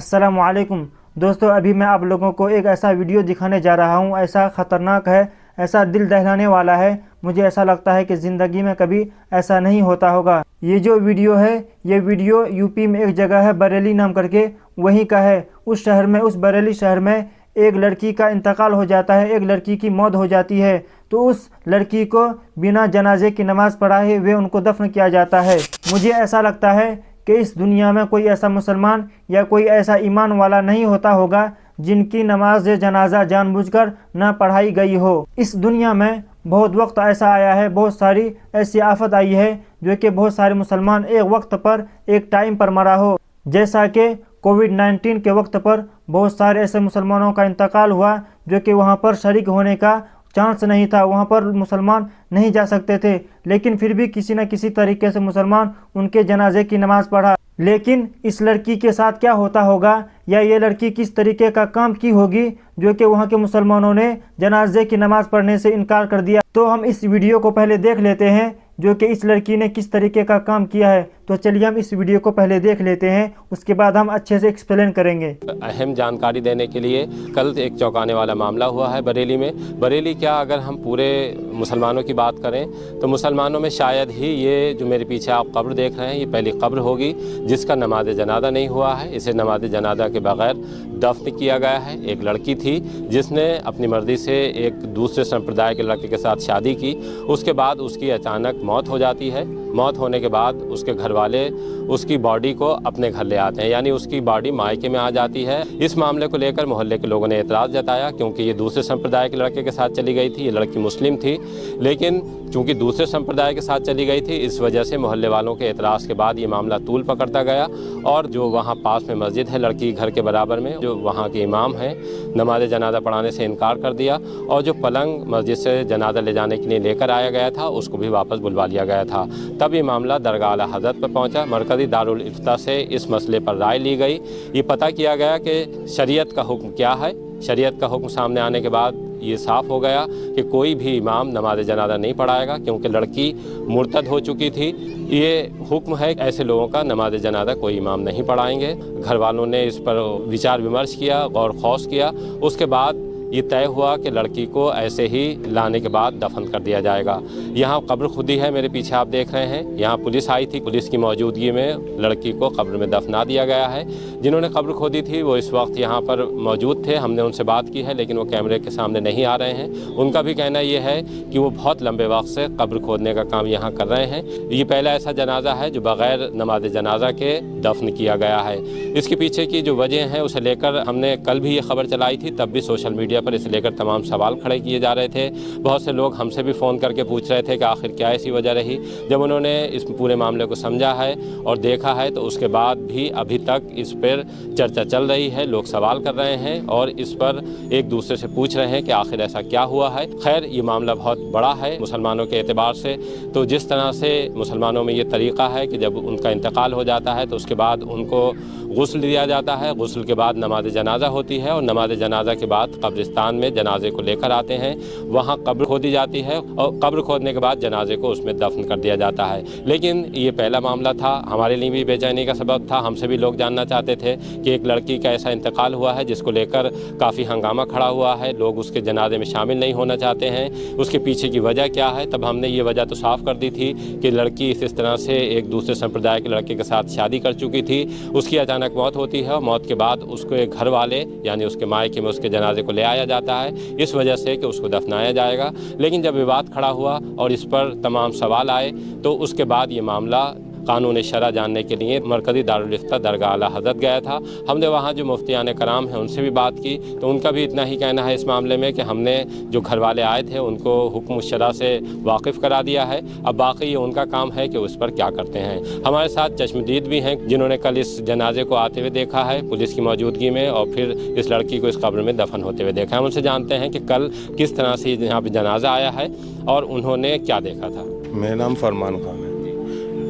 अस्सलामुअलैकुम दोस्तों, अभी मैं आप लोगों को एक ऐसा वीडियो दिखाने जा रहा हूँ। ऐसा ख़तरनाक है, ऐसा दिल दहलाने वाला है। मुझे ऐसा लगता है कि ज़िंदगी में कभी ऐसा नहीं होता होगा। ये जो वीडियो है, ये वीडियो यूपी में एक जगह है बरेली नाम करके, वहीं का है। उस शहर में, उस बरेली शहर में एक लड़की का इंतकाल हो जाता है, एक लड़की की मौत हो जाती है। तो उस लड़की को बिना जनाजे की नमाज़ पढ़ाए हुए उनको दफन किया जाता है। मुझे ऐसा लगता है कि इस दुनिया में कोई ऐसा मुसलमान या कोई ऐसा ईमान वाला नहीं होता होगा जिनकी नमाज जनाजा जानबूझकर न पढ़ाई गई हो। इस दुनिया में बहुत वक्त ऐसा आया है, बहुत सारी ऐसी आफत आई है जो कि बहुत सारे मुसलमान एक वक्त पर, एक टाइम पर मरा हो। जैसा कि कोविड-19 के वक्त पर बहुत सारे ऐसे मुसलमानों का इंतकाल हुआ जो कि वहाँ पर शरीक होने का चांस नहीं था, वहाँ पर मुसलमान नहीं जा सकते थे, लेकिन फिर भी किसी न किसी तरीके से मुसलमान उनके जनाजे की नमाज़ पढ़ा। लेकिन इस लड़की के साथ क्या होता होगा, या ये लड़की किस तरीके का काम की होगी जो कि वहाँ के मुसलमानों ने जनाजे की नमाज़ पढ़ने से इनकार कर दिया। तो हम इस वीडियो को पहले देख लेते हैं जो कि इस लड़की ने किस तरीके का काम किया है। तो चलिए हम इस वीडियो को पहले देख लेते हैं, उसके बाद हम अच्छे से एक्सप्लेन करेंगे। अहम जानकारी देने के लिए कल एक चौंकाने वाला मामला हुआ है बरेली में। बरेली क्या, अगर हम पूरे मुसलमानों की बात करें तो मुसलमानों में शायद ही ये जो मेरे पीछे आप कब्र देख रहे हैं, ये पहली कब्र होगी जिसका नमाज जनाजा नहीं हुआ है। इसे नमाज जनाजा के बगैर दफन किया गया है। एक लड़की थी जिसने अपनी मर्जी से एक दूसरे संप्रदाय के लड़के के साथ शादी की, उसके बाद उसकी अचानक मौत हो जाती है। मौत होने के बाद उसके घर वाले उसकी बॉडी को अपने घर ले आते हैं, यानी उसकी बॉडी मायके में आ जाती है। इस मामले को लेकर मोहल्ले के लोगों ने एतराज़ जताया, क्योंकि ये दूसरे संप्रदाय के लड़के के साथ चली गई थी। ये लड़की मुस्लिम थी, लेकिन चूँकि दूसरे संप्रदाय के साथ चली गई थी, इस वजह से मोहल्ले वालों के एतराज़ के बाद ये मामला तूल पकड़ता गया। और जो वहाँ पास में मस्जिद है लड़की घर के बराबर में, जो वहाँ के इमाम हैं, नमाज जनाजा पढ़ाने से इनकार कर दिया। और जो पलंग मस्जिद से जनाजा ले जाने के लिए लेकर आया गया था, उसको भी वापस बुलवा लिया गया था। तब ये मामला दरगाह आला हज़रत पर पहुंचा। मरकज़ी दारुल इफ्ता से इस मसले पर राय ली गई। ये पता किया गया कि शरीयत का हुक्म क्या है। शरीयत का हुक्म सामने आने के बाद ये साफ़ हो गया कि कोई भी इमाम नमाज जनाजा नहीं पढ़ाएगा, क्योंकि लड़की मुर्तद हो चुकी थी। ये हुक्म है, ऐसे लोगों का नमाज जनाजा कोई इमाम नहीं पढ़ाएंगे। घर वालों ने इस पर विचार विमर्श किया, गौर खौस किया। उसके बाद ये तय हुआ कि लड़की को ऐसे ही लाने के बाद दफन कर दिया जाएगा। यहाँ कब्र खुदी है, मेरे पीछे आप देख रहे हैं। यहाँ पुलिस आई थी, पुलिस की मौजूदगी में लड़की को कब्र में दफना दिया गया है। जिन्होंने कब्र खोदी थी वो इस वक्त यहाँ पर मौजूद थे, हमने उनसे बात की है, लेकिन वो कैमरे के सामने नहीं आ रहे हैं। उनका भी कहना ये है कि वो बहुत लंबे वक्त से कब्र खोदने का काम यहाँ कर रहे हैं। ये पहला ऐसा जनाजा है जो बग़ैर नमाज जनाजा के दफन किया गया है। इसके पीछे की जो वजह है उसे लेकर हमने कल भी ये खबर चलाई थी, तब भी सोशल मीडिया पर इसे लेकर तमाम सवाल खड़े किए जा रहे थे। बहुत से लोग हमसे भी फ़ोन करके पूछ रहे थे कि आखिर क्या ऐसी वजह रही। जब उन्होंने इस पूरे मामले को समझा है और देखा है, तो उसके बाद भी अभी तक इस पर चर्चा चल रही है। लोग सवाल कर रहे हैं और इस पर एक दूसरे से पूछ रहे हैं कि आखिर ऐसा क्या हुआ है। खैर, ये मामला बहुत बड़ा है मुसलमानों के एतबार से। तो जिस तरह से मुसलमानों में ये तरीक़ा है कि जब उनका इंतकाल हो जाता है तो उसके बाद उनको गुस्ल दिया जाता है। गुस्ल के बाद नमाज जनाजा होती है और नमाज जनाजा के बाद कब्रिस्तान में जनाजे को लेकर आते हैं, वहाँ कब्र खोदी जाती है और कब्र खोदने के बाद जनाजे को उसमें दफन कर दिया जाता है। लेकिन ये पहला मामला था, हमारे लिए भी बेचैनी का सबब था। हमसे भी लोग जानना चाहते थे कि एक लड़की का ऐसा इंतकाल हुआ है जिसको लेकर काफ़ी हंगामा खड़ा हुआ है, लोग उसके जनाजे में शामिल नहीं होना चाहते हैं, उसके पीछे की वजह क्या है। तब हमने ये वजह तो साफ़ कर दी थी कि लड़की इस तरह से एक दूसरे संप्रदाय के लड़के के साथ शादी कर चुकी थी, उसकी अचानक मौत होती है और मौत के बाद उसको एक घर वाले यानी उसके मायके में उसके जनाजे को ले आया जाता है, इस वजह से कि उसको दफनाया जाएगा। लेकिन जब विवाद खड़ा हुआ और इस पर तमाम सवाल आए, तो उसके बाद ये मामला कानून शरा जानने के लिए मरकज़ी दारुल इफ्ता दरगाह आला हज़रत गया था। हमने वहाँ जो मुफ्तियान कराम हैं उनसे भी बात की, तो उनका भी इतना ही कहना है इस मामले में कि हमने जो घर वाले आए थे उनको हुक्म शरा से वाकिफ़ करा दिया है। अब बाकी ये उनका काम है कि उस पर क्या करते हैं। हमारे साथ चश्मदीद भी हैं जिन्होंने कल इस जनाजे को आते हुए देखा है पुलिस की मौजूदगी में, और फिर इस लड़की को इस कब्र में दफन होते हुए देखा है। हम उनसे जानते हैं कि कल किस तरह से यहाँ पर जनाजा आया है और उन्होंने क्या देखा था। मेरा नाम फरमान खान है।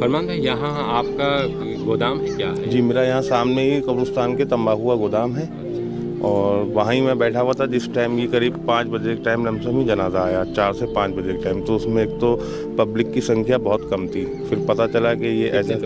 फरमान भाई, यहाँ आपका गोदाम है क्या है? जी, मेरा यहाँ सामने ही कब्रिस्तान के तंबाकू का गोदाम है और वहाँ ही मैं बैठा हुआ था जिस टाइम ये करीब 5 बजे के टाइम लमसम ही जनाजा आया, 4 से 5 बजे के टाइम। तो उसमें एक तो पब्लिक की संख्या बहुत कम थी, फिर पता चला कि ये ऐसे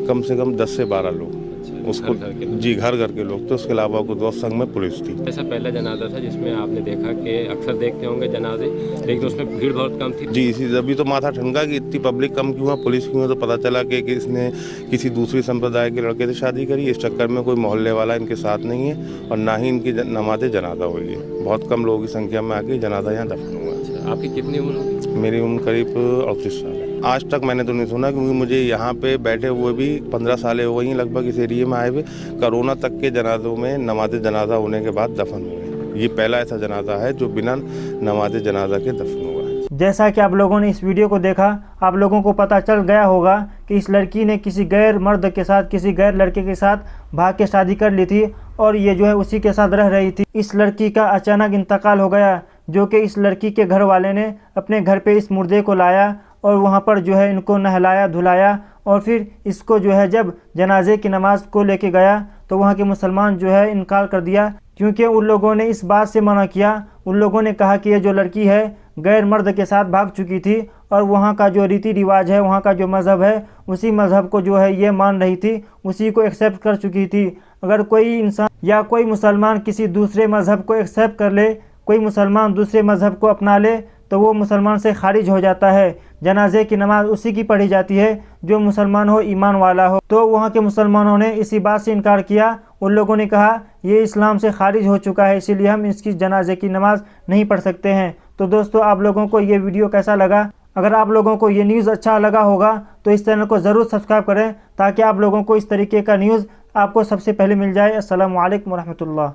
कम से कम 10 से 12 लोग उसको घर के लोग? जी घर के लोग थे, उसके अलावा गुरुद्वारा संघ में पुलिस थी। ऐसा पहला जनाजा था जिसमें आपने देखा कि अक्सर देखते होंगे जनाजे, लेकिन उसमें भीड़ बहुत कम थी? जी इसी अभी तो माथा ठनका कि इतनी पब्लिक कम क्यों है, पुलिस क्यों है, तो पता चला कि इसने किसी दूसरी संप्रदाय के लड़के से शादी करी। इस चक्कर में कोई मोहल्ले वाला इनके साथ नहीं है और ना ही इनकी नमाज जनाजा हुई है। बहुत कम लोगों की संख्या में आके जनाजा यहाँ दफन हुआ। अच्छा, आपकी कितनी उम्र होगी? मेरी उम्र करीब 38 साल है। आज तक मैंने तो नहीं सुना, क्योंकि मुझे यहाँ पे बैठे हुए भी 15 साल हो गई लगभग इस एरिया में आए हुए। कोरोना तक के जनाजों में नमाज जनाजा होने के बाद दफन हुए। ये पहला ऐसा जनाजा है जो बिना नमाज जनाजा के दफन हुआ है। जैसा कि आप लोगों ने इस वीडियो को देखा, आप लोगों को पता चल गया होगा कि इस लड़की ने किसी गैर मर्द के साथ, किसी गैर लड़के के साथ भाग के शादी कर ली थी और ये जो है उसी के साथ रह रही थी। इस लड़की का अचानक इंतकाल हो गया, जो कि इस लड़की के घर वाले ने अपने घर पे इस मुर्दे को लाया और वहाँ पर जो है इनको नहलाया धुलाया और फिर इसको जो है जब जनाजे की नमाज को लेके गया तो वहाँ के मुसलमान जो है इनकार कर दिया, क्योंकि उन लोगों ने इस बात से मना किया। उन लोगों ने कहा कि ये जो लड़की है गैर मर्द के साथ भाग चुकी थी और वहाँ का जो रीति रिवाज है, वहाँ का जो मज़हब है, उसी मज़हब को जो है ये मान रही थी, उसी को एक्सेप्ट कर चुकी थी। अगर कोई इंसान या कोई मुसलमान किसी दूसरे मज़हब को एक्सेप्ट कर ले, कोई मुसलमान दूसरे मज़हब को अपना ले, तो वो मुसलमान से खारिज हो जाता है। जनाजे की नमाज उसी की पढ़ी जाती है जो मुसलमान हो, ईमान वाला हो। तो वहाँ के मुसलमानों ने इसी बात से इनकार किया। उन लोगों ने कहा ये इस्लाम से खारिज हो चुका है, इसीलिए हम इसकी जनाजे की नमाज नहीं पढ़ सकते हैं। तो दोस्तों, आप लोगों को ये वीडियो कैसा लगा? अगर आप लोगों को ये न्यूज़ अच्छा लगा होगा तो इस चैनल को ज़रूर सब्सक्राइब करें, ताकि आप लोगों को इस तरीके का न्यूज़ आपको सबसे पहले मिल जाए। अस्सलामु अलैकुम रहमतुल्लाह।